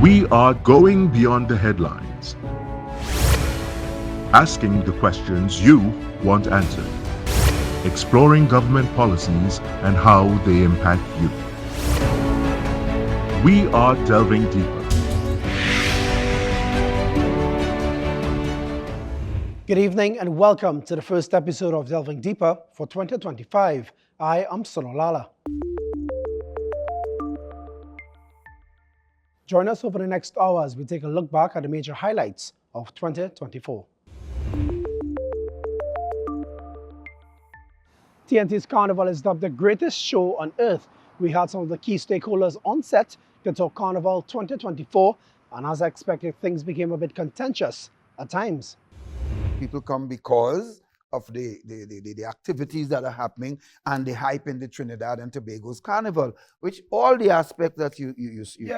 We are going beyond the headlines, asking the questions you want answered, exploring government policies and how they impact you. We are delving deeper. Good evening and welcome to the first episode of Delving Deeper for 2025. I am Sunil Lalla. Join us over the next hour as we take a look back at the major highlights of 2024. TNT's Carnival is dubbed the greatest show on earth. We had some of the key stakeholders on set to talk Carnival 2024, and as expected, things became a bit contentious at times. People come because of the activities that are happening and the hype in the Trinidad and Tobago's Carnival, which all the aspects that you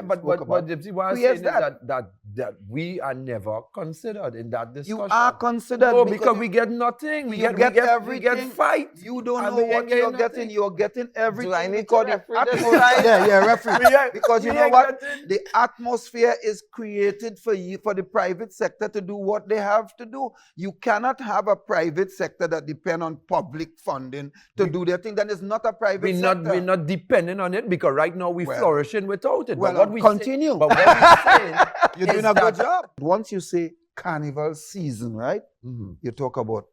but Gypsy, what I'm saying is that we are never considered in that discussion. You are considered. No, because we get nothing. We get everything. We get fight. You don't know what you're getting. You're getting everything. Do I need because to referee this? referee. Because you know what? The atmosphere is created for you, for the private sector to do what they have to do. You cannot have a private sector that depend on public funding to do their thing. Then it's not a private sector. We're not depending on it because right now we're flourishing without it. Well, but what we continue. But what we're saying, you're doing a good job. Once you say carnival season, right? Mm-hmm. You talk about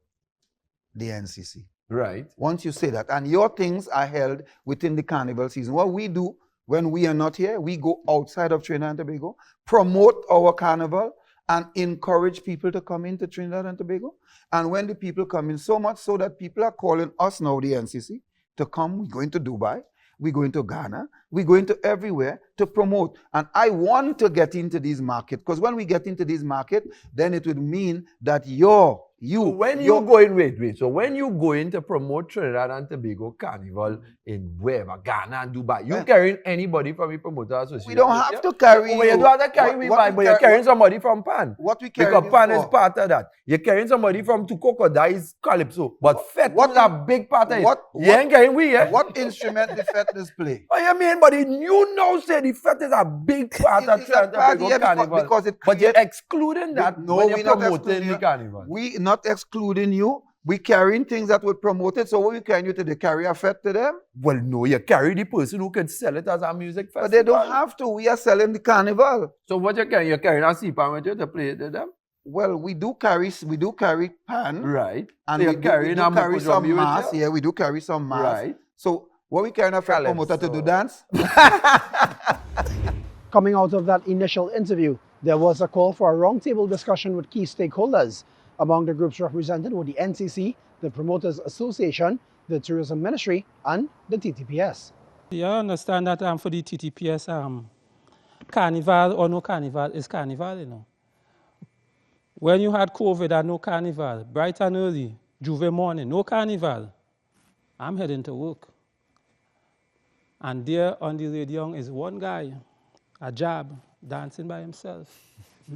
the NCC. Right. Once you say that, and your things are held within the carnival season. What we do when we are not here, we go outside of Trinidad and Tobago, promote our carnival, and encourage people to come into Trinidad and Tobago. And when the people come in, so much so that people are calling us now, the NCC, to come. We're going to Dubai, we're going to Ghana, we're going to everywhere to promote. And I want to get into these markets, because when we get into these markets, then it would mean that So when you go in to promote Trinidad and Tobago Carnival in wherever, Ghana and Dubai, you carrying anybody from the promoter association? We don't have to carry you. You don't have to carry me, but you're carrying somebody from PAN. What we carry because PAN is part of that. You're carrying somebody from Tukokodi's Calypso, but FET is a big part of it. You ain't carrying we, yeah? What instrument the FET play? What you mean, but you know say the FET is a big part of Trinidad and Tobago Carnival. But you're excluding that when you're promoting the Carnival. We not excluding you. We carrying things that would promote it. So what we carrying you to carry a FET to them? Well, no, you carry the person who can sell it as a music festival. But they don't have to. We are selling the carnival. So what you carrying? You're carrying a CPAN with you to play it to them? Well, we do carry PAN. Right. And so we carry some mass. Yeah, we do carry some mass. Right. So what we carrying a FET promoter to do dance? Coming out of that initial interview, there was a call for a roundtable discussion with key stakeholders. Among the groups represented were the NCC, the Promoters Association, the Tourism Ministry, and the TTPS. You understand that for the TTPS, carnival or no carnival is carnival, you know. When you had COVID and no carnival, bright and early, Juve morning, no carnival, I'm heading to work. And there on the radio is one guy, a jab, dancing by himself.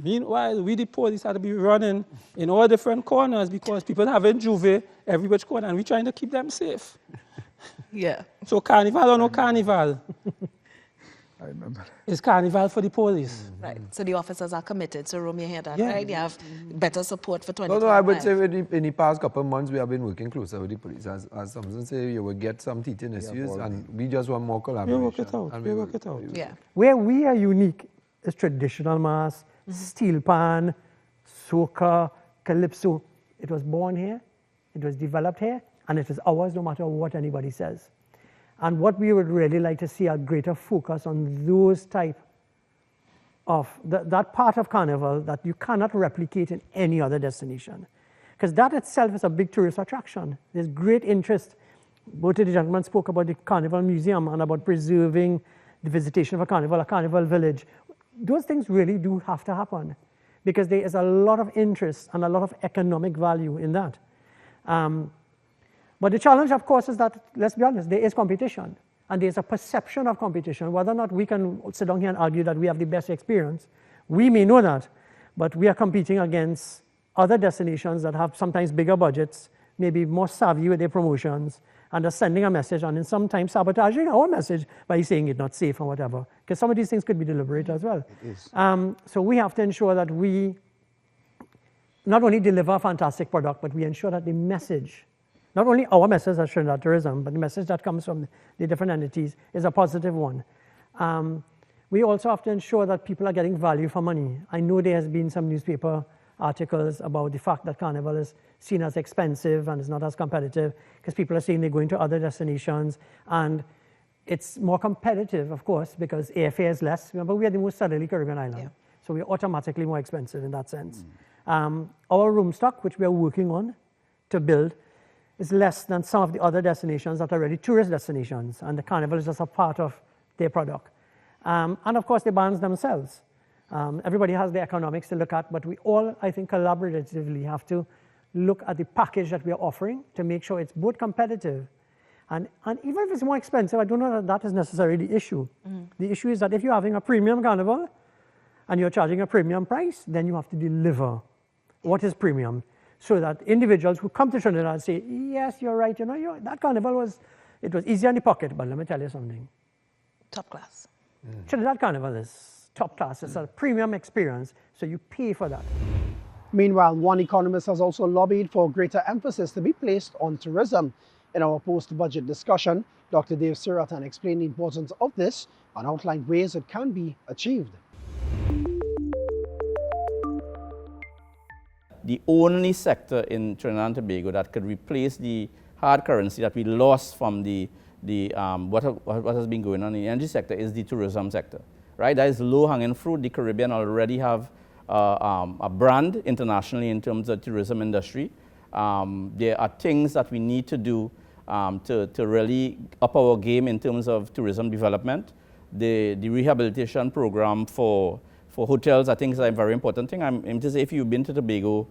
Meanwhile, we the police had to be running in all different corners because people having Juve every which corner, and we're trying to keep them safe. Yeah. So carnival or no carnival? I remember. It's carnival for the police. Right. So the officers are committed. So Rome, you hear that, right? You have better support for 2025. No, I would say in the past couple of months, we have been working closer with the police. As Samson say, you will get some teeth in issues, and we just want more collaboration. We work it out. Yeah. Where we are unique is traditional mass, steel pan, soca, calypso. It was born here, it was developed here, and it is ours no matter what anybody says. And what we would really like to see a greater focus on those type of, that part of Carnival that you cannot replicate in any other destination. Because that itself is a big tourist attraction. There's great interest. Both of the gentlemen spoke about the Carnival Museum and about preserving the visitation of a carnival village. Those things really do have to happen because there is a lot of interest and a lot of economic value in that. But the challenge, of course, is that, let's be honest, there is competition and there's a perception of competition. Whether or not we can sit down here and argue that we have the best experience, we may know that, but we are competing against other destinations that have sometimes bigger budgets, maybe more savvy with their promotions, and are sending a message and sometimes sabotaging our message by saying it's not safe or whatever. Because some of these things could be deliberate as well. It is. So we have to ensure that we not only deliver a fantastic product, but we ensure that the message, not only our message as Trinidad Tourism, but the message that comes from the different entities is a positive one. We also have to ensure that people are getting value for money. I know there has been some newspaper articles about the fact that Carnival is seen as expensive and is not as competitive because people are saying they're going to other destinations, and it's more competitive, of course, because airfare is less. Remember, we are the most southerly Caribbean island, so we're automatically more expensive in that sense. Our room stock, which we are working on to build, is less than some of the other destinations that are already tourist destinations, and the Carnival is just a part of their product. And of course, the bands themselves. Everybody has the economics to look at, but we all, I think, collaboratively have to look at the package that we are offering to make sure it's both competitive. And even if it's more expensive, I don't know that that is necessarily the issue. The issue is that if you're having a premium Carnival and you're charging a premium price, then you have to deliver what is premium, so that individuals who come to Trinidad say, yes, you're right, that Carnival was easy on the pocket, but let me tell you something. Top class. Trinidad Carnival is top class. It's a premium experience, so you pay for that. Meanwhile, one economist has also lobbied for greater emphasis to be placed on tourism. In our post-budget discussion, Dr. Dave Suratan explained the importance of this and outlined ways it can be achieved. The only sector in Trinidad and Tobago that could replace the hard currency that we lost from what has been going on in the energy sector is the tourism sector, right? That is low-hanging fruit. The Caribbean already have a brand internationally in terms of tourism industry. There are things that we need to do to really up our game in terms of tourism development. The rehabilitation program for hotels, I think, is a very important thing. I'm to say, if you've been to Tobago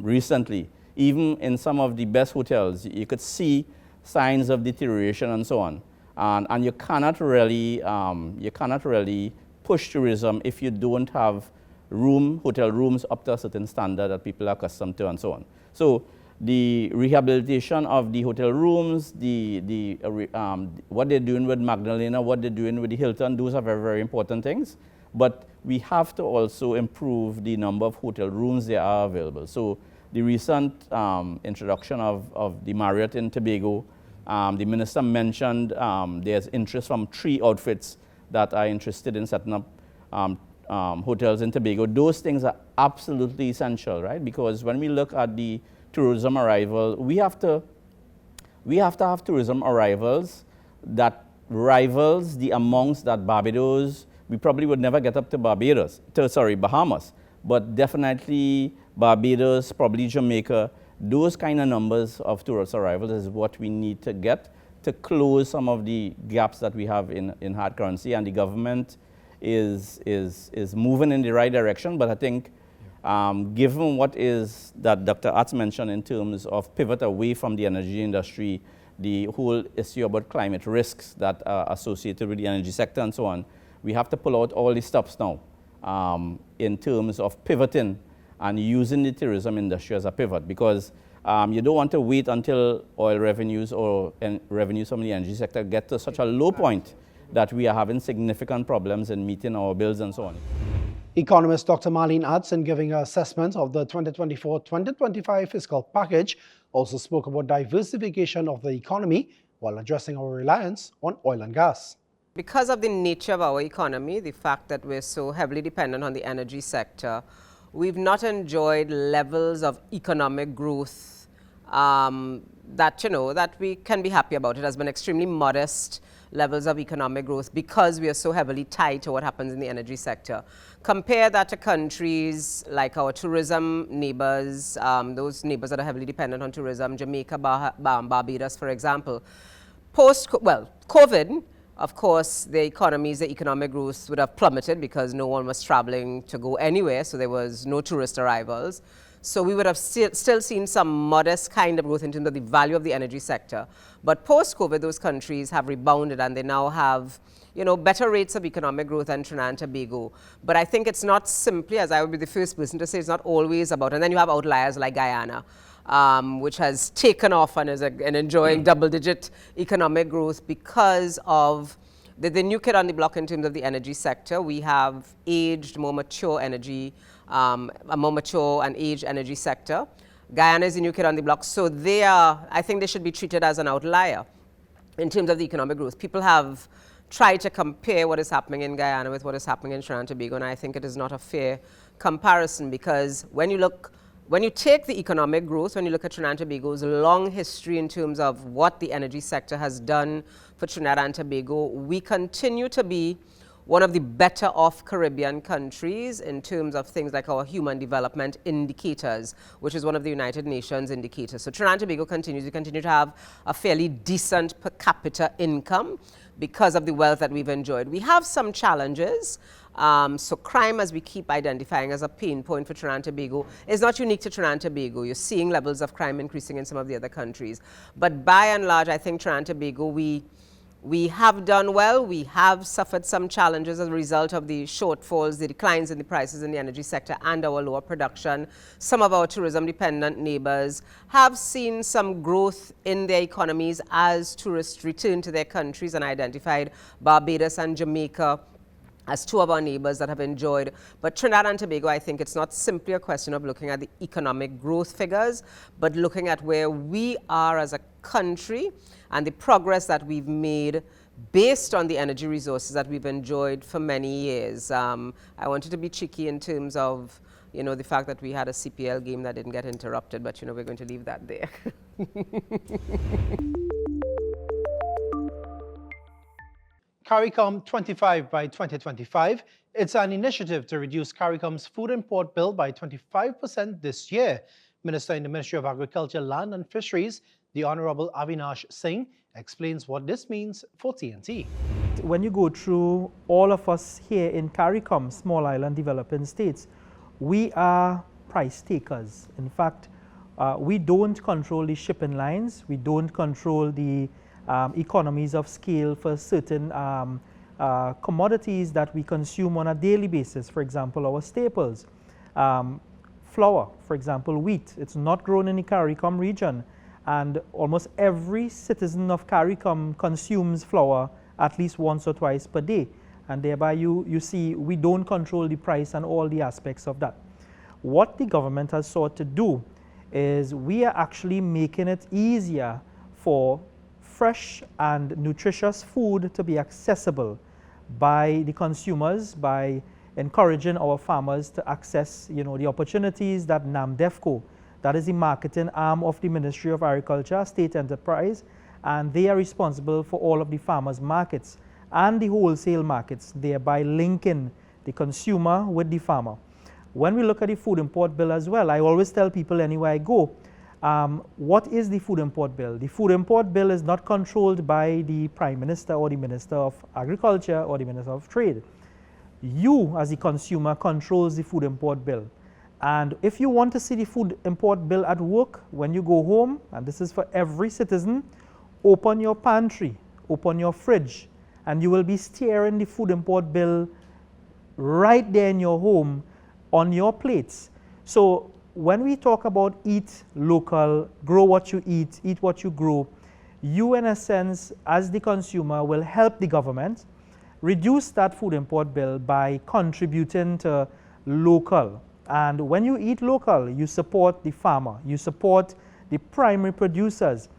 recently, even in some of the best hotels, you could see signs of deterioration and so on. And you cannot really push tourism if you don't have hotel rooms up to a certain standard that people are accustomed to and so on. So the rehabilitation of the hotel rooms, what they're doing with Magdalena, what they're doing with the Hilton, those are very, very important things. But we have to also improve the number of hotel rooms that are available. So the recent introduction of the Marriott in Tobago, the minister mentioned there's interest from 3 outfits that are interested in setting up hotels in Tobago. Those things are absolutely essential, right? Because when we look at the tourism arrival, we have to have tourism arrivals that rivals the amounts that Barbados. We probably would never get up to Bahamas, but definitely Barbados, probably Jamaica. Those kind of numbers of tourist arrivals is what we need to get to close some of the gaps that we have in hard currency, and the government is moving in the right direction. But I think given what is that Dr. Atz mentioned in terms of pivot away from the energy industry, the whole issue about climate risks that are associated with the energy sector and so on, we have to pull out all the stops now in terms of pivoting and using the tourism industry as a pivot, because you don't want to wait until oil revenues or revenues from the energy sector get to such a low point that we are having significant problems in meeting our bills and so on. Economist Dr. Marlene Adz, in giving an assessment of the 2024-2025 fiscal package, also spoke about diversification of the economy while addressing our reliance on oil and gas. Because of the nature of our economy, the fact that we're so heavily dependent on the energy sector, we've not enjoyed levels of economic growth that we can be happy about. It has been extremely modest levels of economic growth because we are so heavily tied to what happens in the energy sector. Compare that to countries like our tourism neighbors, those neighbors that are heavily dependent on tourism, Jamaica, Barbados, for example. COVID, of course, the economic growth would have plummeted because no one was traveling to go anywhere, so there was no tourist arrivals. So we would have still seen some modest kind of growth in terms of the value of the energy sector. But post-COVID, those countries have rebounded and they now have, better rates of economic growth than Trinidad and Tobago. But I think it's not simply, as I would be the first person to say, it's not always about, and then you have outliers like Guyana. which has taken off and is and enjoying double-digit economic growth because of the new kid on the block in terms of the energy sector. We have aged, more mature energy, a more mature and aged energy sector. Guyana is the new kid on the block, so I think they should be treated as an outlier in terms of the economic growth. People have tried to compare what is happening in Guyana with what is happening in Trinidad and Tobago, and I think it is not a fair comparison, because when you take the economic growth, when you look at Trinidad and Tobago's long history in terms of what the energy sector has done for Trinidad and Tobago, we continue to be one of the better off Caribbean countries in terms of things like our human development indicators, which is one of the United Nations indicators. So Trinidad and Tobago we continue to have a fairly decent per capita income because of the wealth that we've enjoyed. We have some challenges. So crime, as we keep identifying as a pain point for Trinidad and Tobago, is not unique to Trinidad and Tobago. You're seeing levels of crime increasing in some of the other countries. But by and large, I think Trinidad and Tobago, we have done well. We have suffered some challenges as a result of the shortfalls, the declines in the prices in the energy sector and our lower production. Some of our tourism-dependent neighbors have seen some growth in their economies as tourists return to their countries, and identified Barbados and Jamaica as two of our neighbors that have enjoyed. But Trinidad and Tobago, I think it's not simply a question of looking at the economic growth figures, but looking at where we are as a country and the progress that we've made based on the energy resources that we've enjoyed for many years. I wanted to be cheeky in terms of, the fact that we had a CPL game that didn't get interrupted, but, we're going to leave that there. CARICOM 25 by 2025. It's an initiative to reduce CARICOM's food import bill by 25% this year. Minister in the Ministry of Agriculture, Land and Fisheries, the Honorable Avinash Singh, explains what this means for TNT. When you go through all of us here in CARICOM, Small Island Developing States, we are price takers. In fact, we don't control the shipping lines. We don't control the economies of scale for certain commodities that we consume on a daily basis. For example, our staples. Flour, for example, wheat. It's not grown in the CARICOM region, and almost every citizen of CARICOM consumes flour at least once or twice per day, and thereby you see we don't control the price and all the aspects of that. What the government has sought to do is we are actually making it easier for fresh and nutritious food to be accessible by the consumers, by encouraging our farmers to access, the opportunities that NAMDEFCO, that is the marketing arm of the Ministry of Agriculture, state enterprise, and they are responsible for all of the farmers' markets and the wholesale markets, thereby linking the consumer with the farmer. When we look at the food import bill as well, I always tell people anywhere I go, what is the food import bill? The food import bill is not controlled by the Prime Minister or the Minister of Agriculture or the Minister of Trade. You, as the consumer, controls the food import bill. And if you want to see the food import bill at work, when you go home, and this is for every citizen, open your pantry, open your fridge, and you will be staring the food import bill right there in your home on your plates. So when we talk about eat local, grow what you eat what you grow, you in a sense, as the consumer, will help the government reduce that food import bill by contributing to local. And when you eat local, you support the farmer, you support the primary producers.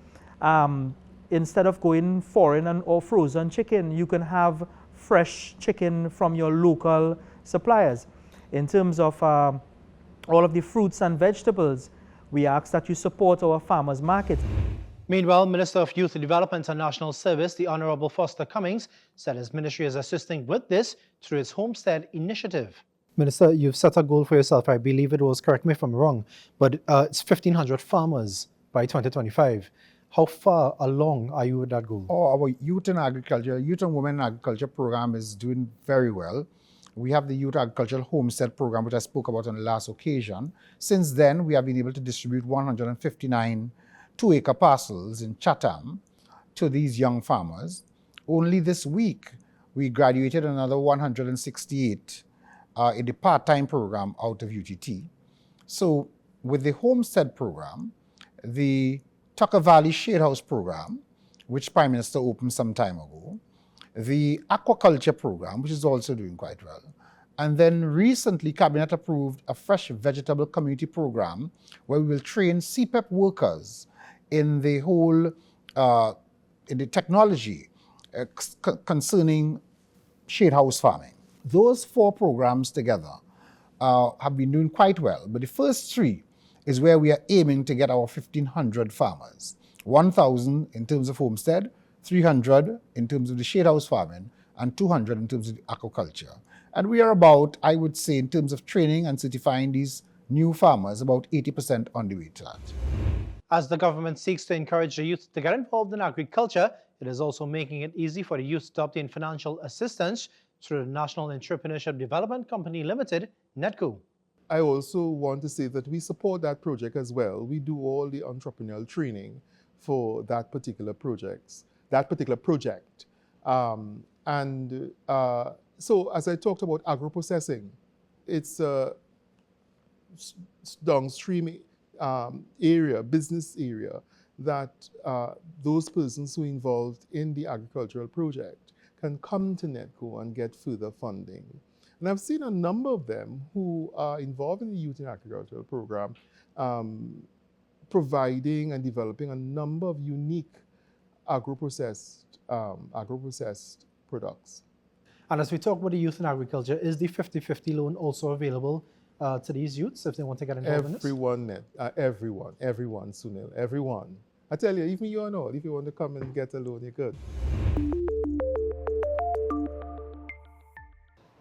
Instead of going foreign or frozen chicken, you can have fresh chicken from your local suppliers. In terms of all of the fruits and vegetables, we ask that you support our farmers' market. Meanwhile, Minister of Youth Development and National Service, the Honorable Foster Cummings, said his ministry is assisting with this through its Homestead initiative. Minister, you've set a goal for yourself. I believe it was, correct me if I'm wrong, but it's 1,500 farmers by 2025. How far along are you with that goal? Our Youth and Women in Agriculture program is doing very well. We have the Youth Agricultural Homestead program, which I spoke about on the last occasion. Since then, we have been able to distribute 159 2-acre parcels in Chatham to these young farmers. Only this week, we graduated another 168 in the part-time program out of UTT. So with the Homestead program, the Tucker Valley Shade House program, which Prime Minister opened some time ago, the aquaculture program, which is also doing quite well. And then recently, Cabinet approved a fresh vegetable community program where we will train CPEP workers in the whole, in the technology concerning shade house farming. Those 4 programs together have been doing quite well, but the first 3 is where we are aiming to get our 1,500 farmers. 1,000 in terms of homestead, 300 in terms of the shade house farming, and 200 in terms of the aquaculture. And we are about, I would say, in terms of training and certifying these new farmers, about 80% on the way to that. As the government seeks to encourage the youth to get involved in agriculture, it is also making it easy for the youth to obtain financial assistance through the National Entrepreneurship Development Company Limited, NETCO. I also want to say that we support that project as well. We do all the entrepreneurial training for that particular project. So as I talked about agro-processing, it's a downstream area, business area, that those persons who are involved in the agricultural project can come to NETCO and get further funding. And I've seen a number of them who are involved in the Youth in Agricultural program, providing and developing a number of unique agro-processed products. And as we talk about the youth in agriculture, is the 50-50 loan also available to these youths if they want to get involved in this? Everyone, Sunil, everyone. I tell you, even you and all, if you want to come and get a loan, you could.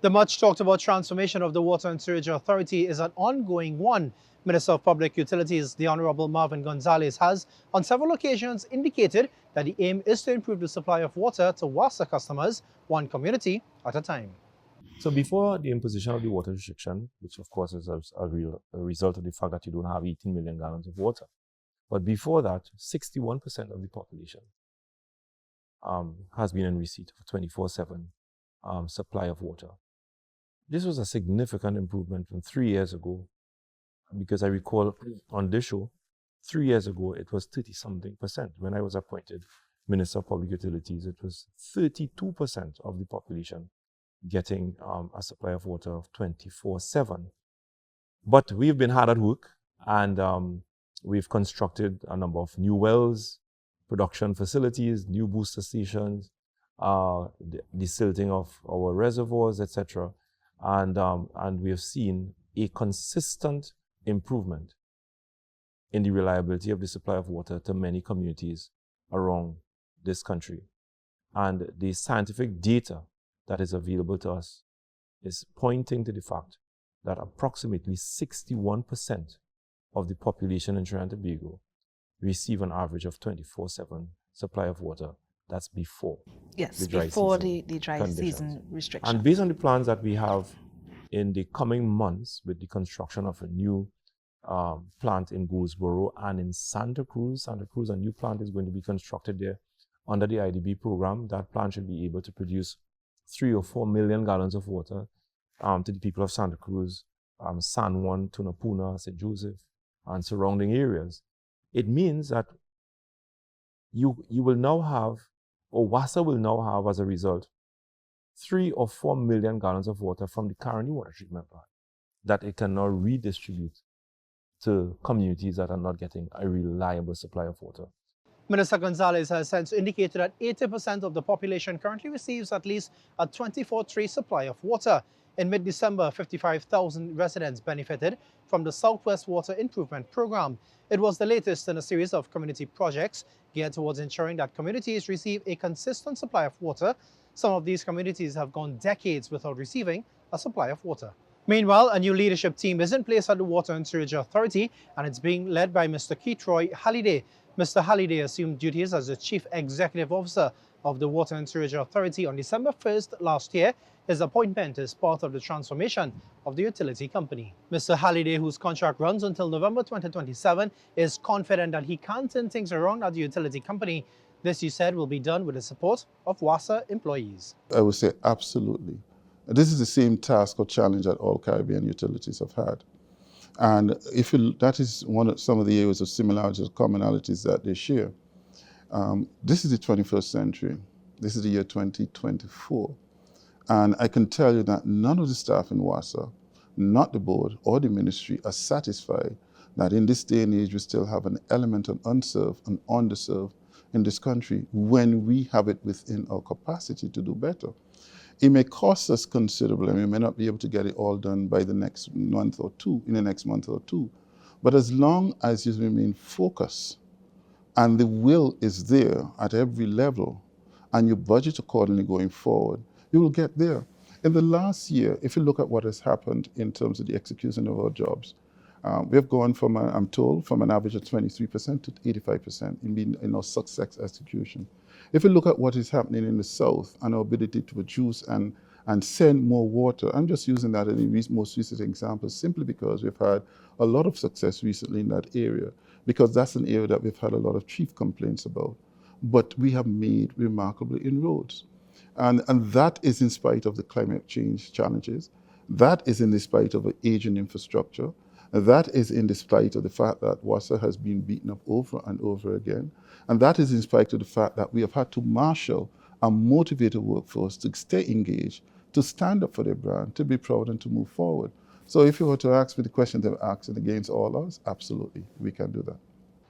The much talked about transformation of the Water and Sewerage Authority is an ongoing one. Minister of Public Utilities, the Honorable Marvin Gonzalez, has on several occasions indicated that the aim is to improve the supply of water to WASA customers, one community at a time. So before the imposition of the water restriction, which of course is a result of the fact that you don't have 18 million gallons of water, but before that, 61% of the population has been in receipt of 24/7 supply of water. This was a significant improvement from 3 years ago, because I recall on this show, 3 years ago, it was 30-something%. When I was appointed Minister of Public Utilities, it was 32% of the population getting a supply of water of 24/7. But we've been hard at work, and we've constructed a number of new wells, production facilities, new booster stations, the silting of our reservoirs, etc. And we have seen a consistent improvement in the reliability of the supply of water to many communities around this country. And the scientific data that is available to us is pointing to the fact that approximately 61% of the population in Trinidad and Tobago receive an average of 24/7 supply of water. That's before the dry season restriction. And based on the plans that we have in the coming months with the construction of a new plant in Goldsboro and in Santa Cruz, a new plant is going to be constructed there under the IDB program. That plant should be able to produce 3 or 4 million gallons of water to the people of Santa Cruz, San Juan, Tunapuna, St. Joseph, and surrounding areas. It means that you will now have, or WASA will now have as a result, 3 or 4 million gallons of water from the current water treatment plant that it can now redistribute to communities that are not getting a reliable supply of water. Minister Gonzalez has since indicated that 80% of the population currently receives at least a 24/3 supply of water. In mid-December, 55,000 residents benefited from the Southwest Water Improvement Program. It was the latest in a series of community projects geared towards ensuring that communities receive a consistent supply of water. Some of these communities have gone decades without receiving a supply of water. Meanwhile, a new leadership team is in place at the Water and Sewerage Authority, and it's being led by Mr. Keatroy Halliday. Mr. Halliday assumed duties as the Chief Executive Officer of the Water and Sewerage Authority on December 1st last year. His appointment is part of the transformation of the utility company. Mr. Halliday, whose contract runs until November 2027, is confident that he can turn things around at the utility company. This, he said, will be done with the support of WASA employees. I would say absolutely. This is the same task or challenge that all Caribbean utilities have had. And that is some of the areas of similarities, commonalities that they share. This is the 21st century. This is the year 2024. And I can tell you that none of the staff in WASA, not the board or the ministry, are satisfied that in this day and age we still have an element of unserved and underserved in this country when we have it within our capacity to do better. It may cost us considerably, and we may not be able to get it all done by the next month or two, in the next month or two. But as long as you remain focused and the will is there at every level and you budget accordingly going forward, you will get there. In the last year, if you look at what has happened in terms of the execution of our jobs, we have gone from, I'm told, from an average of 23% to 85% in our success execution. If you look at what is happening in the South and our ability to produce and send more water, I'm just using that as the most recent example simply because we've had a lot of success recently in that area, because that's an area that we've had a lot of chief complaints about. But we have made remarkable inroads. And that is in spite of the climate change challenges. That is in spite of an aging infrastructure. That is in spite of the fact that WASA has been beaten up over and over again. And that is in spite of the fact that we have had to marshal and motivate a workforce to stay engaged, to stand up for their brand, to be proud and to move forward. So if you were to ask me the question they're asking against all of us, absolutely, we can do that.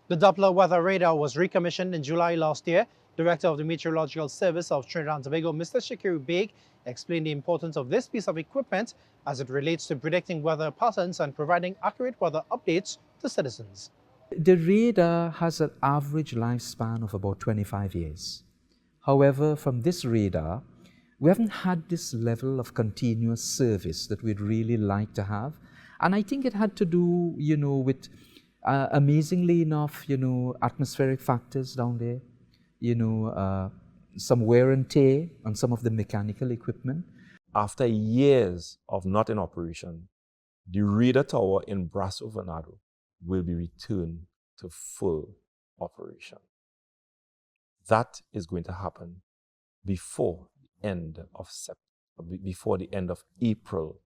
The Doppler weather radar was recommissioned in July last year. Director of the Meteorological Service of Trinidad and Tobago, Mr. Shakiru Beg, explained the importance of this piece of equipment as it relates to predicting weather patterns and providing accurate weather updates to citizens. The radar has an average lifespan of about 25 years. However, from this radar, we haven't had this level of continuous service that we'd really like to have. And I think it had to do, with amazingly enough, atmospheric factors down there, some wear and tear on some of the mechanical equipment. After years of not in operation, the radar tower in Brasso Venado will be returned to full operation. That is going to happen before the end of April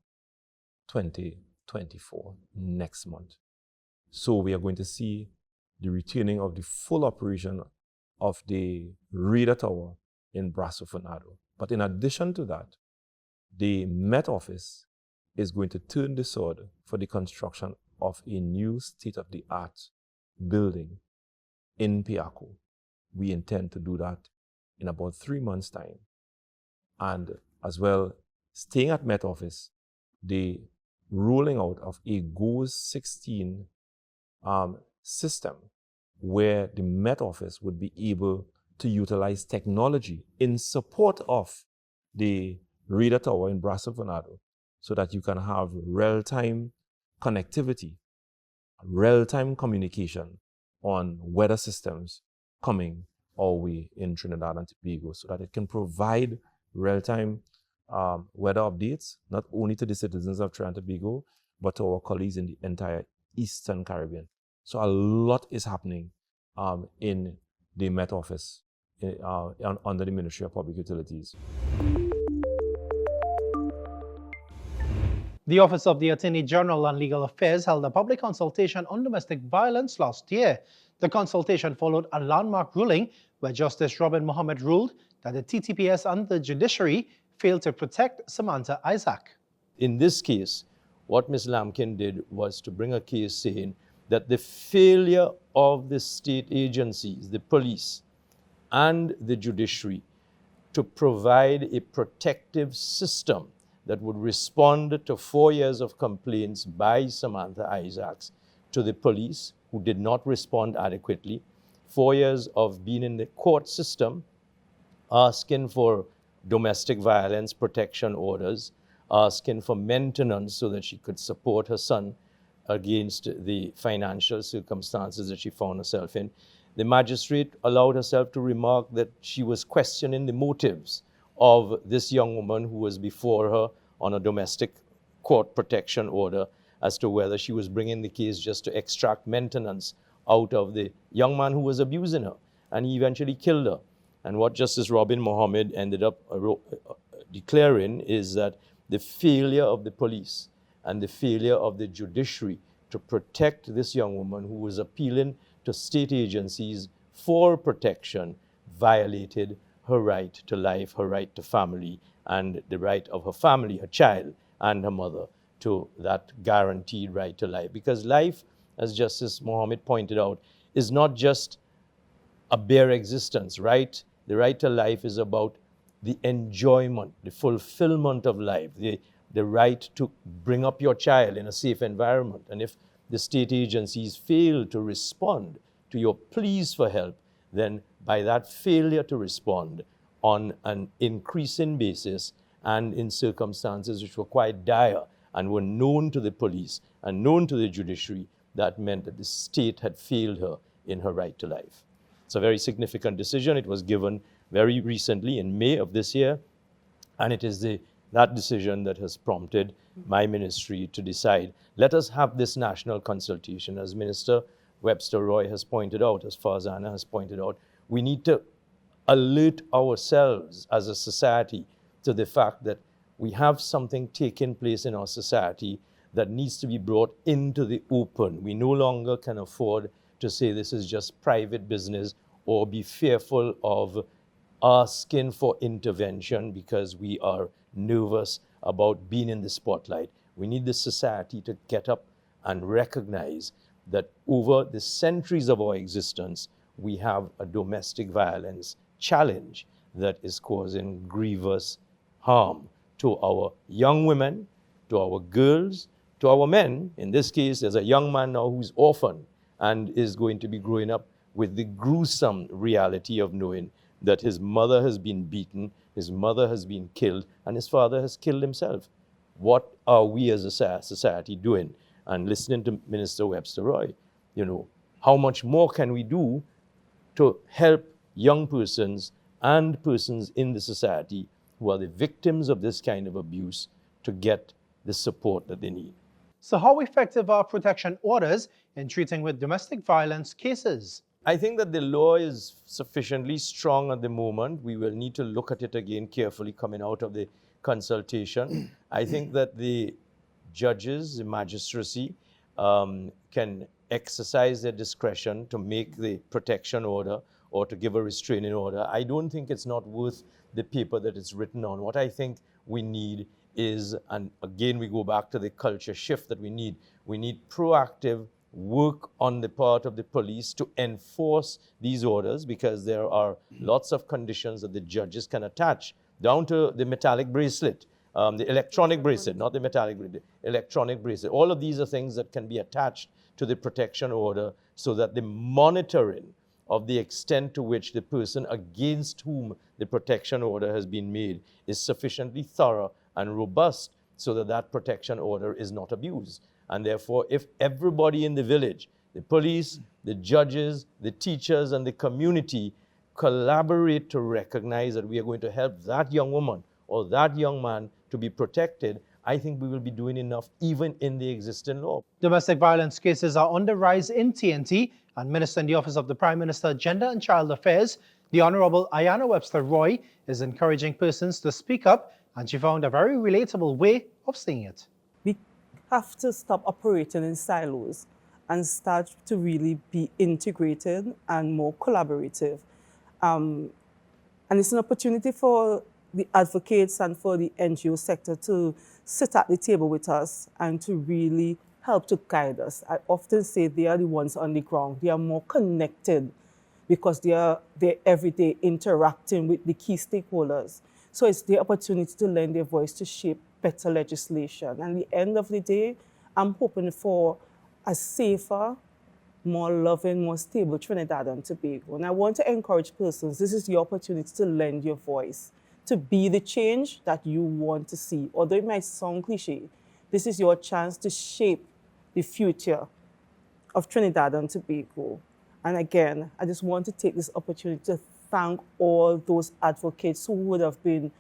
2024, next month. So we are going to see the returning of the full operation of the radar tower in Brasso Venado. But in addition to that, the Met Office is going to turn the sword for the construction of a new state-of-the-art building in Piaco. We intend to do that in about 3 months' time. And as well, staying at Met Office, the rolling out of a GOES 16 system where the Met Office would be able to utilize technology in support of the radar tower in Brasso Venado so that you can have real-time connectivity, real-time communication on weather systems coming our way in Trinidad and Tobago so that it can provide real-time weather updates, not only to the citizens of Trinidad and Tobago, but to our colleagues in the entire Eastern Caribbean. So a lot is happening in the Met Office under the Ministry of Public Utilities. The Office of the Attorney General on Legal Affairs held a public consultation on domestic violence last year. The consultation followed a landmark ruling where Justice Robin Mohammed ruled that the TTPS and the judiciary failed to protect Samantha Isaac. In this case, what Ms. Lampkin did was to bring a case saying that the failure of the state agencies, the police and the judiciary, to provide a protective system that would respond to 4 years of complaints by Samantha Isaacs to the police, who did not respond adequately, 4 years of being in the court system, asking for domestic violence protection orders, asking for maintenance so that she could support her son against the financial circumstances that she found herself in. The magistrate allowed herself to remark that she was questioning the motives of this young woman who was before her on a domestic court protection order as to whether she was bringing the case just to extract maintenance out of the young man who was abusing her, and he eventually killed her. And what Justice Robin Mohammed ended up declaring is that the failure of the police and the failure of the judiciary to protect this young woman who was appealing to state agencies for protection, violated her right to life, her right to family, and the right of her family, her child, and her mother to that guaranteed right to life. Because life, as Justice Mohammed pointed out, is not just a bare existence, right? The right to life is about the enjoyment, the fulfillment of life, the right to bring up your child in a safe environment. And if the state agencies fail to respond to your pleas for help, then by that failure to respond on an increasing basis and in circumstances which were quite dire and were known to the police and known to the judiciary, that meant that the state had failed her in her right to life. It's a very significant decision. It was given very recently in May of this year, and it is that decision that has prompted my ministry to decide, let us have this national consultation. As Minister Webster Roy has pointed out, as Farzana has pointed out, we need to alert ourselves as a society to the fact that we have something taking place in our society that needs to be brought into the open. We no longer can afford to say this is just private business or be fearful of asking for intervention because we are nervous about being in the spotlight. We need the society to get up and recognize that over the centuries of our existence, we have a domestic violence challenge that is causing grievous harm to our young women, to our girls, to our men. In this case, there's a young man now who's orphaned and is going to be growing up with the gruesome reality of knowing that his mother has been beaten, his mother has been killed, and his father has killed himself. What are we as a society doing? And listening to Minister Webster Roy, how much more can we do to help young persons and persons in the society who are the victims of this kind of abuse to get the support that they need? So how effective are protection orders in treating with domestic violence cases? I think that the law is sufficiently strong at the moment. We will need to look at it again carefully coming out of the consultation. I think that the judges, the magistracy, can exercise their discretion to make the protection order or to give a restraining order. I don't think it's not worth the paper that it's written on. What I think we need is, and again we go back to the culture shift that we need proactive work on the part of the police to enforce these orders, because there are lots of conditions that the judges can attach, down to the metallic bracelet, the electronic bracelet, not the metallic bracelet, the electronic bracelet. All of these are things that can be attached to the protection order so that the monitoring of the extent to which the person against whom the protection order has been made is sufficiently thorough and robust so that that protection order is not abused. And therefore, if everybody in the village, the police, the judges, the teachers, and the community collaborate to recognize that we are going to help that young woman or that young man to be protected, I think we will be doing enough even in the existing law. Domestic violence cases are on the rise in TNT, and Minister in the Office of the Prime Minister, Gender and Child Affairs, the Honorable Ayanna Webster Roy, is encouraging persons to speak up, and she found a very relatable way of saying it. We have to stop operating in silos and start to really be integrated and more collaborative. And it's an opportunity for the advocates and for the NGO sector to sit at the table with us and to really help to guide us. I often say they are the ones on the ground. They are more connected because they're every day interacting with the key stakeholders. So it's the opportunity to lend their voice to shape better legislation. And at the end of the day, I'm hoping for a safer, more loving, more stable Trinidad and Tobago. And I want to encourage persons, this is your opportunity to lend your voice, to be the change that you want to see. Although it might sound cliche, this is your chance to shape the future of Trinidad and Tobago. And again, I just want to take this opportunity to thank all those advocates who would have been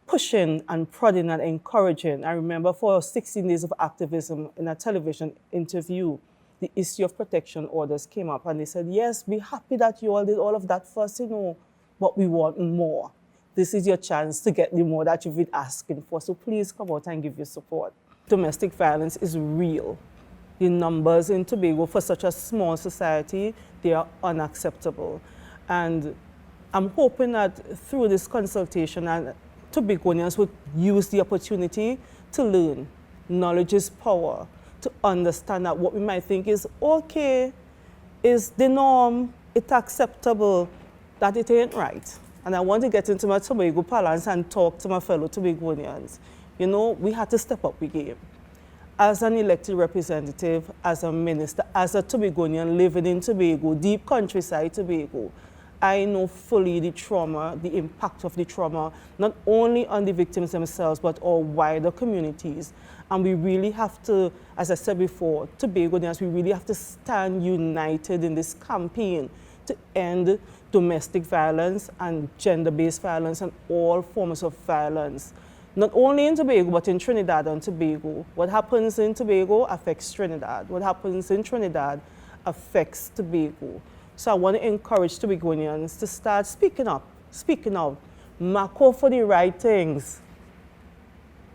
pushing and prodding and encouraging. I remember for 16 days of activism in a television interview, the issue of protection orders came up and they said, yes, we're happy that you all did all of that for us, but we want more. This is your chance to get the more that you've been asking for. So please come out and give your support. Domestic violence is real. The numbers in Tobago for such a small society, they are unacceptable. And I'm hoping that through this consultation, and Tobagonians would use the opportunity to learn. Knowledge is power. To understand that what we might think is okay, is the norm, it's acceptable, that it ain't right. And I want to get into my Tobago parlance and talk to my fellow Tobagonians. You know, we had to step up the game. As an elected representative, as a minister, as a Tobagonian living in Tobago, deep countryside Tobago, I know fully the trauma, the impact of the trauma, not only on the victims themselves, but our wider communities. And we really have to, as I said before, Tobagonians, we really have to stand united in this campaign to end domestic violence and gender-based violence and all forms of violence. Not only in Tobago, but in Trinidad and Tobago. What happens in Tobago affects Trinidad. What happens in Trinidad affects Tobago. So I want to encourage Tobagonians to start speaking up, Mako for the right things.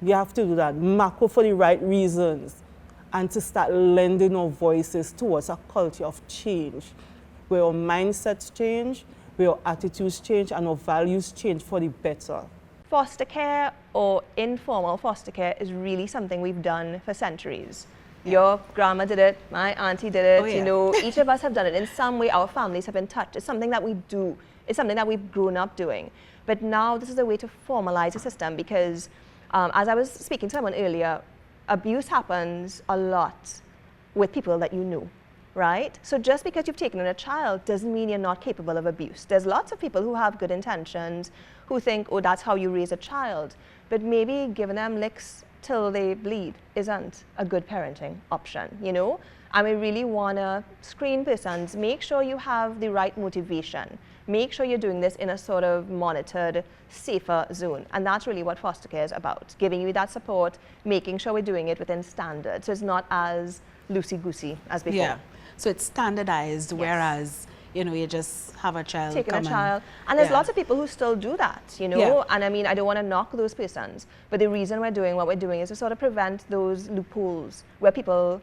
You have to do that, Mako for the right reasons, and to start lending our voices towards a culture of change, where our mindsets change, where our attitudes change, and our values change for the better. Foster care or informal foster care is really something we've done for centuries. Your grandma did it, my auntie did it, you know, each of us have done it. In some way, our families have been touched. It's something that we do. It's something that we've grown up doing. But now this is a way to formalize the system because, as I was speaking to someone earlier, abuse happens a lot with people that you know, right? So just because you've taken in a child doesn't mean you're not capable of abuse. There's lots of people who have good intentions, who think, oh, that's how you raise a child. But maybe giving them licks till they bleed isn't a good parenting option, you know? And we really want to screen persons, make sure you have the right motivation. Make sure you're doing this in a sort of monitored, safer zone. And that's really what foster care is about, giving you that support, making sure we're doing it within standards. So it's not as loosey-goosey as before. Yeah, so it's standardized, whereas you know, you just have a child taking a child. And there's lots of people who still do that, you know, and I mean, I don't want to knock those persons, but the reason we're doing what we're doing is to sort of prevent those loopholes where people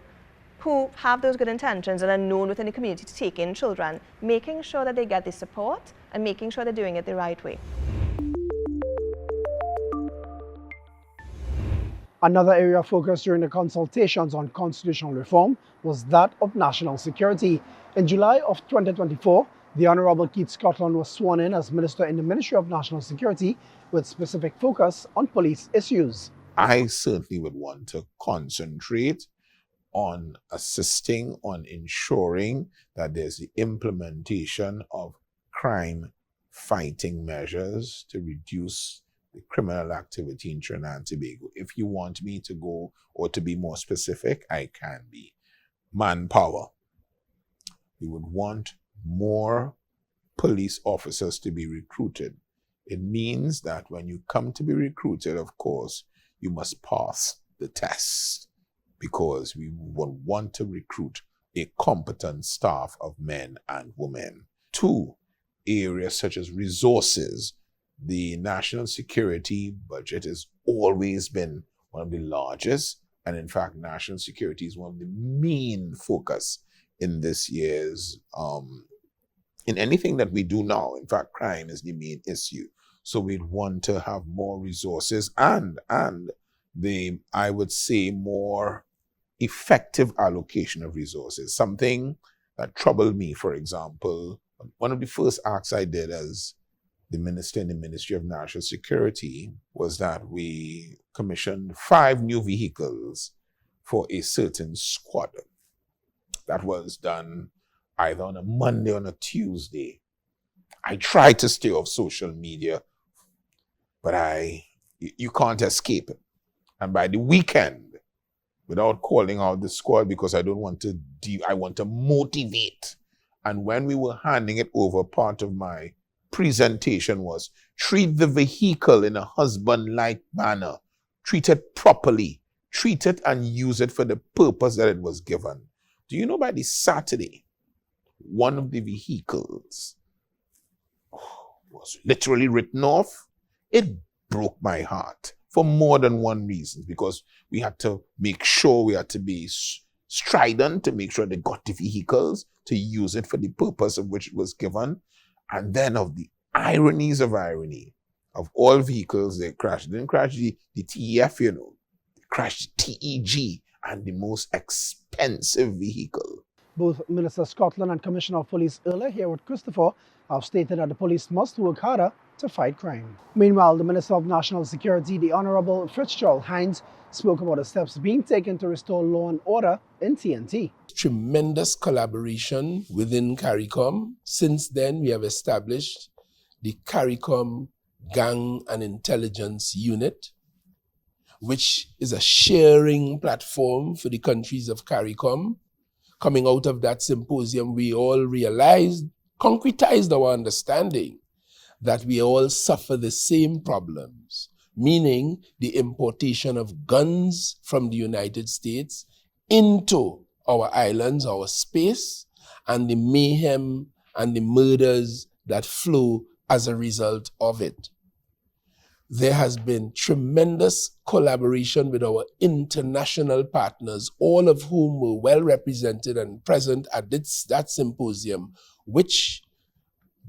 who have those good intentions and are known within the community to take in children, making sure that they get the support and making sure they're doing it the right way. Another area of focus during the consultations on constitutional reform was that of national security. In July of 2024, the Honourable Keith Scotland was sworn in as Minister in the Ministry of National Security with specific focus on police issues. I certainly would want to concentrate on assisting, on ensuring that there's the implementation of crime fighting measures to reduce the criminal activity in Trinidad and Tobago. If you want me to go or to be more specific, I can be. Manpower. We would want more police officers to be recruited. It means that when you come to be recruited, of course, you must pass the test because we would want to recruit a competent staff of men and women. 2, areas such as resources. The national security budget has always been one of the largest, and in fact, national security is one of the main focus in this year's, in anything that we do now. In fact, crime is the main issue. So we'd want to have more resources and I would say more effective allocation of resources. Something that troubled me, for example, one of the first acts I did as the minister in the Ministry of National Security was that we commissioned 5 new vehicles for a certain squad. That was done either on a Monday or on a Tuesday. I tried to stay off social media, but you can't escape it. And by the weekend, without calling out the squad, because I don't want to, I want to motivate. And when we were handing it over, part of my presentation was treat the vehicle in a husband-like manner, treat it properly, treat it and use it for the purpose that it was given. Do you know by the Saturday, one of the vehicles was literally written off? It broke my heart for more than one reason, because we had to make sure we had to be strident to make sure they got the vehicles to use it for the purpose of which it was given. And then of the ironies of irony, of all vehicles they crashed. They didn't crash the TEF, they crashed TEG, and the most expensive vehicle. Both Minister Scotland and Commissioner of Police earlier here with Christopher have stated that the police must work harder to fight crime. Meanwhile, the Minister of National Security, the Honourable Fitzgerald Hines, spoke about the steps being taken to restore law and order in TNT. Tremendous collaboration within CARICOM. Since then, we have established the CARICOM Gang and Intelligence Unit, which is a sharing platform for the countries of CARICOM. Coming out of that symposium, we all realized, concretized our understanding that we all suffer the same problems, meaning the importation of guns from the United States into our islands, our space, and the mayhem and the murders that flow as a result of it. There has been tremendous collaboration with our international partners, all of whom were well represented and present at that symposium, which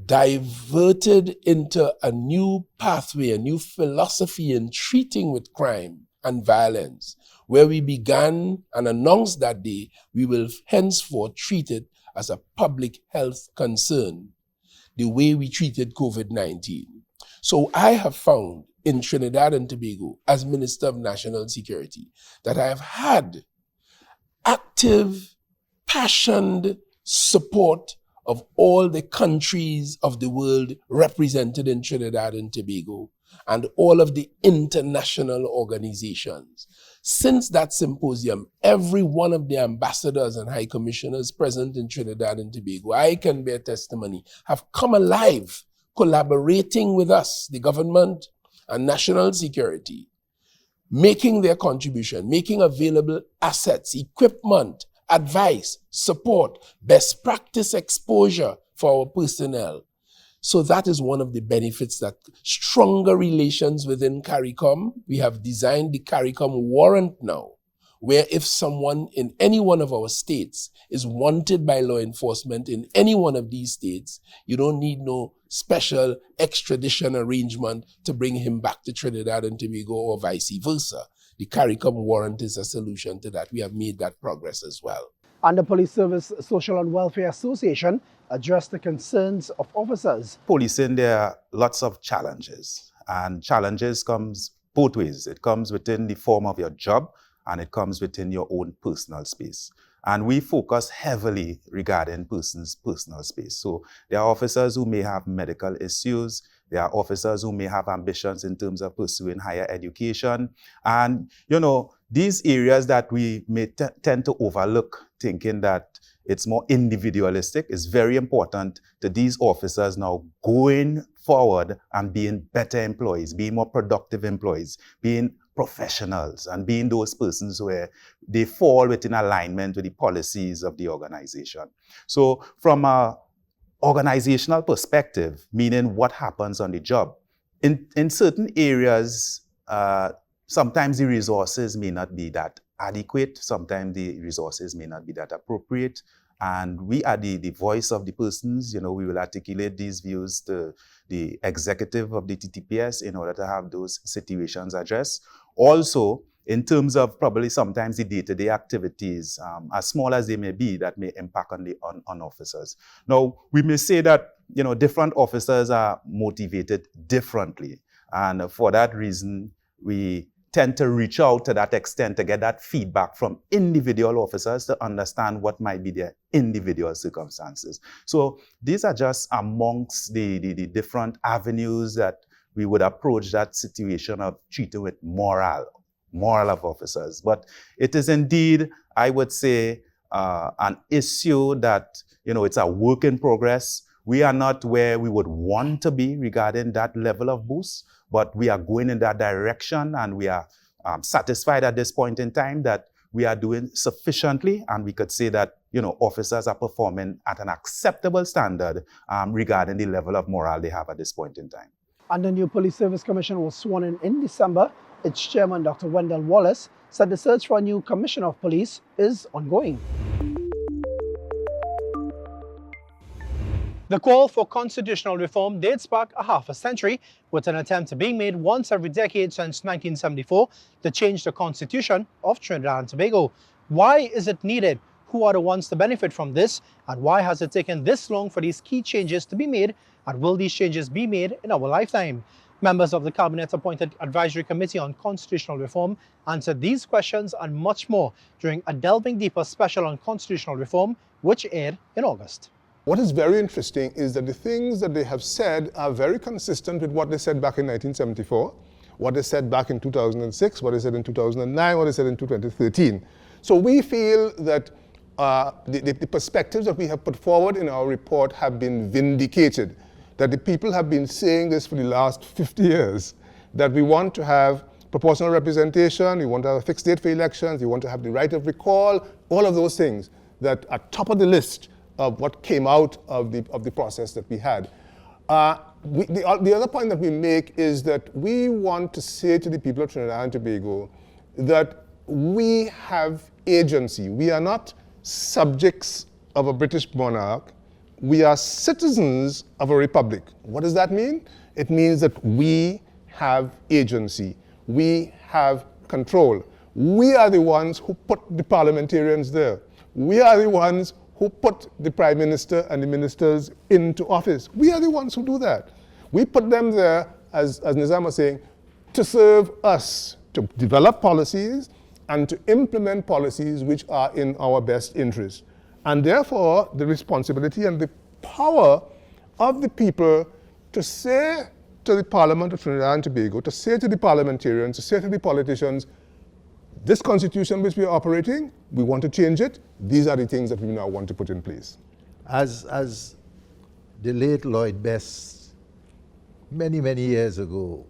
diverted into a new pathway, a new philosophy in treating with crime and violence, where we began and announced that day we will henceforth treat it as a public health concern, the way we treated COVID-19. So I have found in Trinidad and Tobago, as Minister of National Security, that I have had active, passionate support of all the countries of the world represented in Trinidad and Tobago, and all of the international organizations. Since that symposium, every one of the ambassadors and high commissioners present in Trinidad and Tobago, I can bear testimony, have come alive, collaborating with us, the government and national security, making their contribution, making available assets, equipment, advice, support, best practice exposure for our personnel. So that is one of the benefits, that stronger relations within CARICOM. We have designed the CARICOM warrant now, where if someone in any one of our states is wanted by law enforcement in any one of these states, you don't need no special extradition arrangement to bring him back to Trinidad and Tobago or vice versa. The CARICOM warrant is a solution to that. We have made that progress as well. And the Police Service Social and Welfare Association addressed the concerns of officers. Policing, there are lots of challenges, and challenges comes both ways. It comes within the form of your job, and it comes within your own personal space. And we focus heavily regarding persons' personal space. So there are officers who may have medical issues. There are officers who may have ambitions in terms of pursuing higher education. And, these areas that we may tend to overlook, thinking that it's more individualistic, is very important to these officers now going forward and being better employees, being more productive employees, being professionals, and being those persons where they fall within alignment with the policies of the organization. So from an organizational perspective, meaning what happens on the job, in certain areas, sometimes the resources may not be that adequate, sometimes the resources may not be that appropriate, and we are the voice of the persons. We will articulate these views to the executive of the TTPS in order to have those situations addressed. Also, in terms of probably sometimes the day-to-day activities, as small as they may be, that may impact on officers. Now, we may say that different officers are motivated differently, and for that reason, we tend to reach out to that extent to get that feedback from individual officers to understand what might be their individual circumstances. So these are just amongst the different avenues that we would approach that situation of treating with moral of officers. But it is indeed, I would say, an issue that, it's a work in progress. We are not where we would want to be regarding that level of boost, but we are going in that direction, and we are satisfied at this point in time that we are doing sufficiently, and we could say that officers are performing at an acceptable standard regarding the level of morale they have at this point in time. And the new Police Service Commission was sworn in December Its chairman, Dr. Wendell Wallace, said the search for a new commissioner of police is ongoing. The call for constitutional reform dates back a half a century, with an attempt being made once every decade since 1974 to change the constitution of Trinidad and Tobago. Why is it needed? Who are the ones to benefit from this? And why has it taken this long for these key changes to be made? And will these changes be made in our lifetime? Members of the Cabinet-appointed Advisory Committee on Constitutional Reform answered these questions and much more during a Delving Deeper special on constitutional reform, which aired in August. What is very interesting is that the things that they have said are very consistent with what they said back in 1974, what they said back in 2006, what they said in 2009, what they said in 2013. So we feel that the perspectives that we have put forward in our report have been vindicated, that the people have been saying this for the last 50 years, that we want to have proportional representation, we want to have a fixed date for elections, we want to have the right of recall, all of those things that are top of the list of what came out of the process that we had. The other point that we make is that we want to say to the people of Trinidad and Tobago that we have agency. We are not subjects of a British monarch. We are citizens of a republic. What does that mean? It means that we have agency. We have control. We are the ones who put the parliamentarians there. We are the ones who put the Prime Minister and the ministers into office. We are the ones who do that. We put them there, as Nizam was saying, to serve us, to develop policies and to implement policies which are in our best interest. And therefore, the responsibility and the power of the people to say to the Parliament of Trinidad and Tobago, to say to the parliamentarians, to say to the politicians, this constitution which we are operating, we want to change it. These are the things that we now want to put in place. As the late Lloyd Best, many years ago,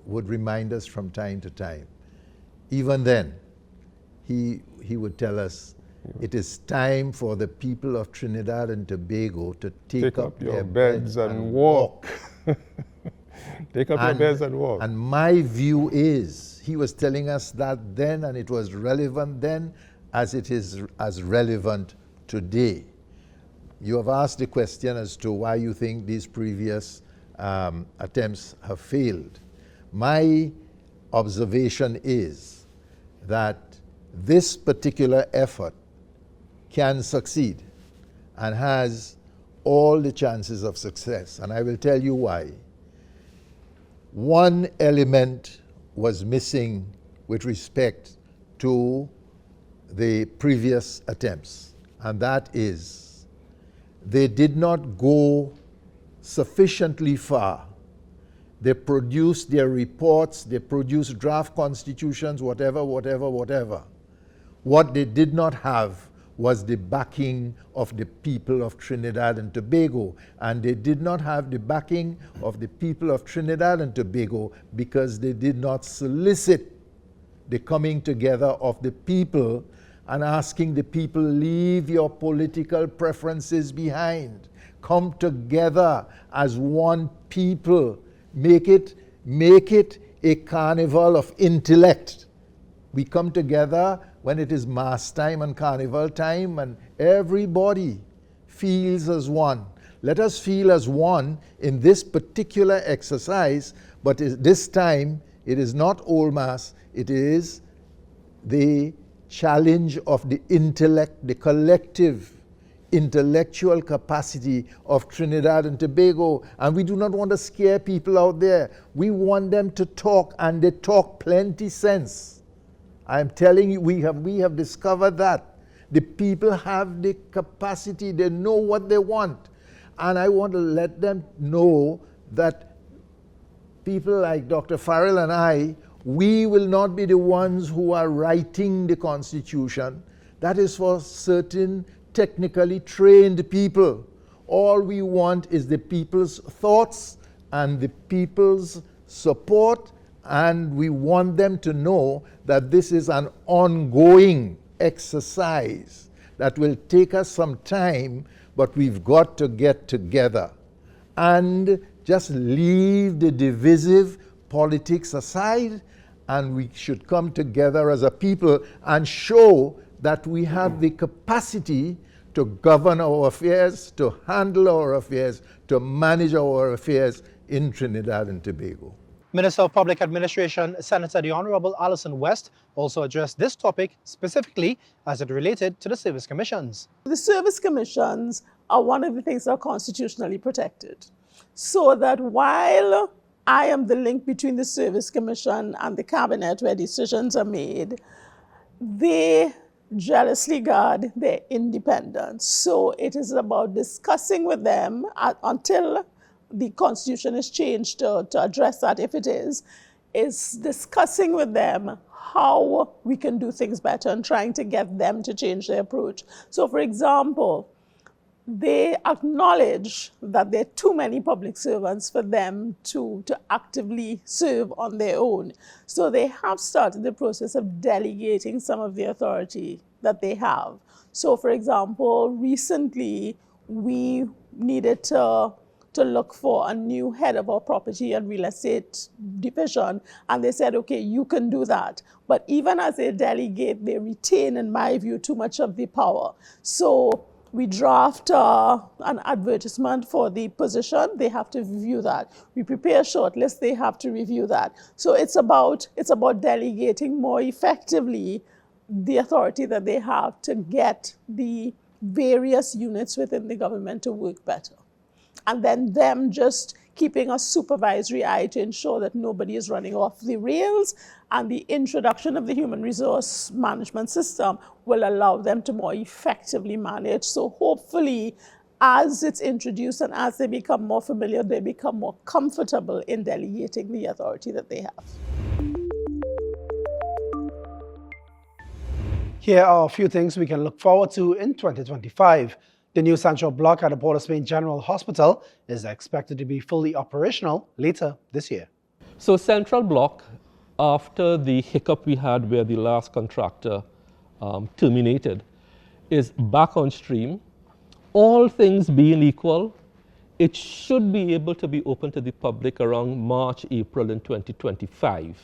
would remind us from time to time, even then, he would tell us, it is time for the people of Trinidad and Tobago to take up your their beds and walk. Take up your beds and walk. And my view is, he was telling us that then, and it was relevant then, as it is as relevant today. You have asked the question as to why you think these previous attempts have failed. My observation is that this particular effort can succeed and has all the chances of success, and I will tell you why. One element was missing with respect to the previous attempts, and that is they did not go sufficiently far. They produced their reports, they produced draft constitutions, whatever. What they did not have was the backing of the people of Trinidad and Tobago. And they did not have the backing of the people of Trinidad and Tobago because they did not solicit the coming together of the people and asking the people, leave your political preferences behind. Come together as one people. Make it a carnival of intellect. We come together when it is mass time and carnival time, and everybody feels as one. Let us feel as one in this particular exercise, but this time it is not old mass, it is the challenge of the intellect, the collective intellectual capacity of Trinidad and Tobago. And we do not want to scare people out there. We want them to talk, and they talk plenty sense. I'm telling you, we have discovered that. The people have the capacity, they know what they want. And I want to let them know that people like Dr. Farrell and I, we will not be the ones who are writing the Constitution. That is for certain technically trained people. All we want is the people's thoughts and the people's support, and we want them to know that this is an ongoing exercise that will take us some time, but we've got to get together and just leave the divisive politics aside and we should come together as a people and show that we have the capacity to govern our affairs, to handle our affairs, to manage our affairs in Trinidad and Tobago. Minister of Public Administration, Senator the Honorable Alison West, also addressed this topic specifically as it related to the service commissions. The service commissions are one of the things that are constitutionally protected. So that while I am the link between the service commission and the cabinet where decisions are made, they jealously guard their independence. So it is about discussing with them until the constitution is changed to address that, if it is discussing with them how we can do things better and trying to get them to change their approach. So for example, they acknowledge that there are too many public servants for them to actively serve on their own. So they have started the process of delegating some of the authority that they have. So for example, recently we needed to look for a new head of our property and real estate division. And they said, okay, you can do that. But even as they delegate, they retain, in my view, too much of the power. So we draft an advertisement for the position, they have to review that. We prepare a shortlist, they have to review that. So it's about delegating more effectively the authority that they have to get the various units within the government to work better. And then them just keeping a supervisory eye to ensure that nobody is running off the rails, and the introduction of the human resource management system will allow them to more effectively manage. So hopefully, as it's introduced and as they become more familiar, they become more comfortable in delegating the authority that they have. Here are a few things we can look forward to in 2025. The new Central Block at the Port of Spain General Hospital is expected to be fully operational later this year. So Central Block, after the hiccup we had where the last contractor terminated, is back on stream. All things being equal, it should be able to be open to the public around March, April in 2025.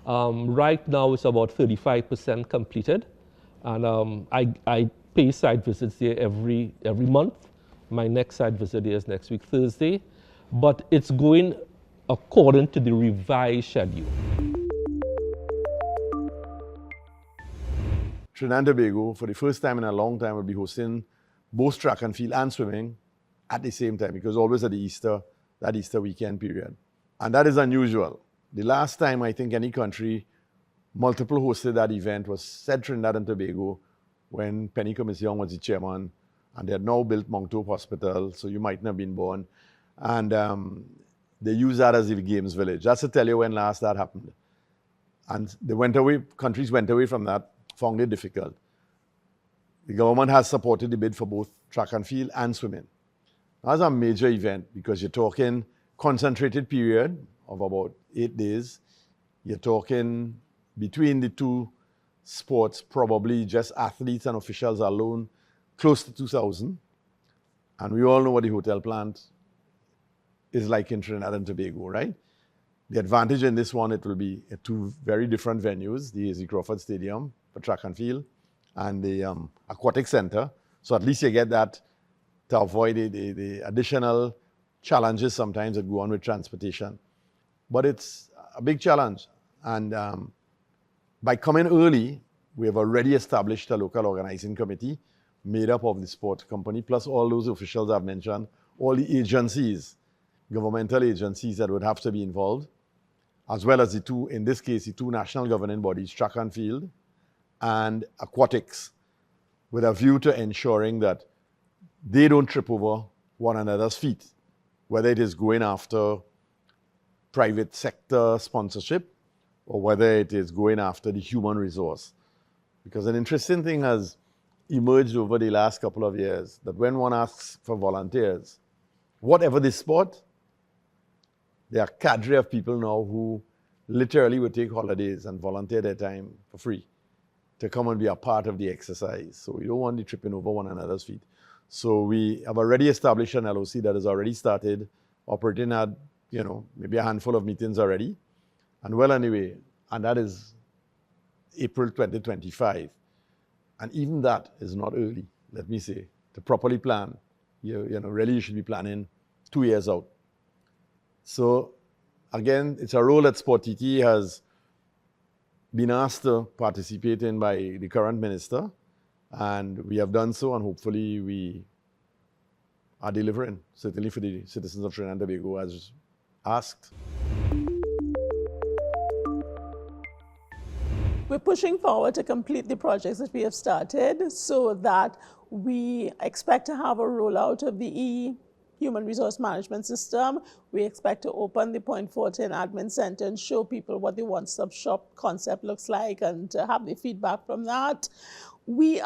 Right now it's about 35% completed, and I pay site visits there every month. My next site visit is next week, Thursday. But it's going according to the revised schedule. Trinidad and Tobago, for the first time in a long time, will be hosting both track and field and swimming at the same time, because always at that Easter weekend period. And that is unusual. The last time I think any country multiple hosted that event was said Trinidad and Tobago, when Penny Commission was the chairman, and they had now built Mount Hope Hospital, so you mightn't have been born. And they use that as the Games Village. That's to tell you when last that happened. And they went away, countries went away from that, found it difficult. The government has supported the bid for both track and field and swimming. That's a major event because you're talking concentrated period of about 8 days. You're talking between the two sports, probably just athletes and officials alone, close to 2,000. And we all know what the hotel plant is like in Trinidad and Tobago, right? The advantage in this one, it will be at 2 very different venues, the A.Z. Crawford Stadium for track and field and the aquatic center. So at least you get that to avoid the additional challenges sometimes that go on with transportation. But it's a big challenge. And by coming early, we have already established a local organizing committee made up of the sport company, plus all those officials I've mentioned, all the agencies, governmental agencies that would have to be involved, as well as the two, in this case, the 2 national governing bodies, track and field and aquatics, with a view to ensuring that they don't trip over one another's feet, whether it is going after private sector sponsorship or whether it is going after the human resource. Because an interesting thing has emerged over the last couple of years, that when one asks for volunteers, whatever the sport, there are cadre of people now who literally would take holidays and volunteer their time for free to come and be a part of the exercise. So we don't want the tripping over one another's feet. So we have already established an LOC that has already started operating at, maybe a handful of meetings already. And well, anyway, and that is April 2025. And even that is not early, let me say. To properly plan, really you should be planning 2 years out. So again, it's a role that Sport TT has been asked to participate in by the current minister, and we have done so, and hopefully we are delivering, certainly for the citizens of Trinidad and Tobago as asked. We're pushing forward to complete the projects that we have started so that we expect to have a rollout of the human resource management system. We expect to open the Point 14 admin center and show people what the one-stop shop concept looks like and to have the feedback from that. We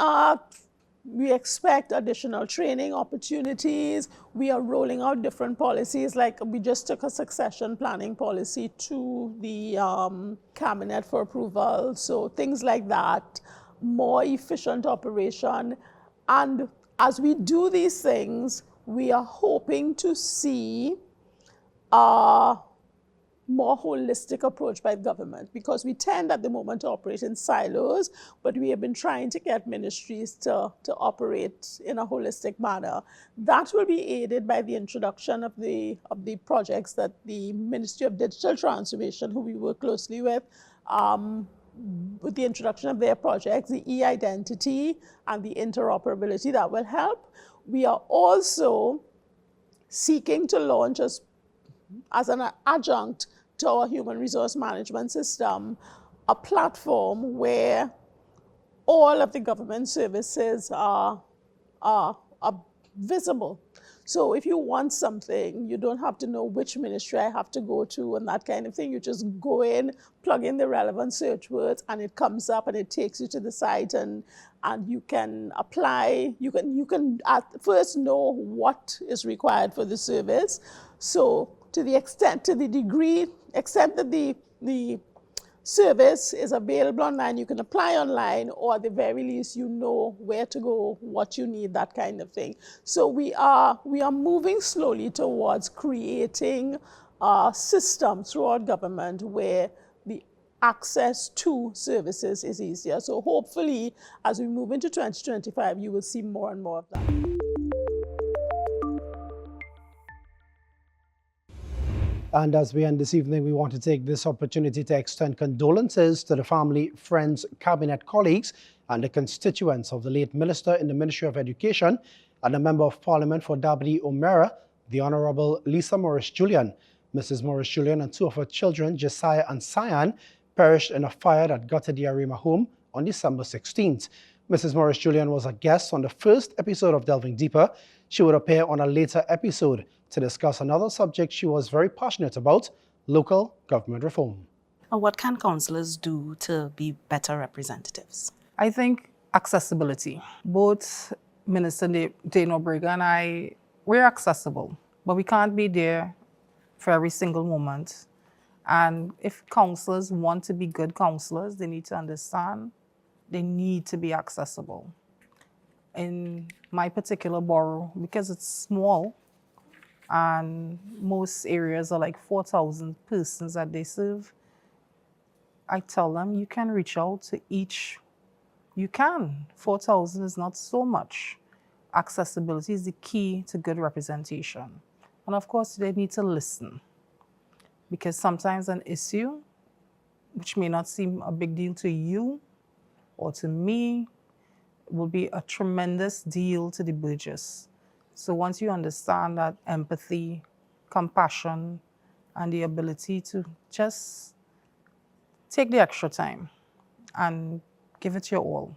expect additional training opportunities. We are rolling out different policies, like we just took a succession planning policy to the cabinet for approval. So things like that, more efficient operation. And as we do these things, we are hoping to see more holistic approach by government, because we tend at the moment to operate in silos, but we have been trying to get ministries to operate in a holistic manner. That will be aided by the introduction of the projects that the Ministry of Digital Transformation, who we work closely with the introduction of their projects, the e-identity and the interoperability that will help. We are also seeking to launch as an adjunct to our human resource management system, a platform where all of the government services are visible. So if you want something, you don't have to know which ministry I have to go to and that kind of thing. You just go in, plug in the relevant search words, and it comes up and it takes you to the site, and you can apply. You can at first know what is required for the service. So to the extent that the service is available online, you can apply online, or at the very least, you know where to go, what you need, that kind of thing. So we are moving slowly towards creating a system throughout government where the access to services is easier. So hopefully, as we move into 2025, you will see more and more of that. And as we end this evening, we want to take this opportunity to extend condolences to the family, friends, cabinet colleagues, and the constituents of the late minister in the Ministry of Education and a member of Parliament for Dabney O'Meara, the Honorable Lisa Morris-Julian. Mrs. Morris-Julian and two of her children, Josiah and Cyan, perished in a fire that gutted the Arima home on December 16th. Mrs. Morris-Julian was a guest on the first episode of Delving Deeper. She would appear on a later episode to discuss another subject she was very passionate about, local government reform. What can councillors do to be better representatives? I think accessibility. Both Minister Dane O'Brien and I, we're accessible, but we can't be there for every single moment. And if councillors want to be good councillors, they need to understand they need to be accessible. In my particular borough, because it's small, and most areas are like 4,000 persons that they serve, I tell them you can reach out to each. You can. 4,000 is not so much. Accessibility is the key to good representation. And of course, they need to listen, because sometimes an issue, which may not seem a big deal to you or to me, will be a tremendous deal to the Burgess. So once you understand that empathy, compassion, and the ability to just take the extra time and give it your all.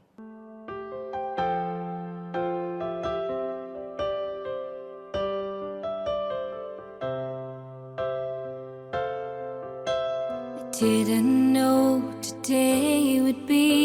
Didn't know today would be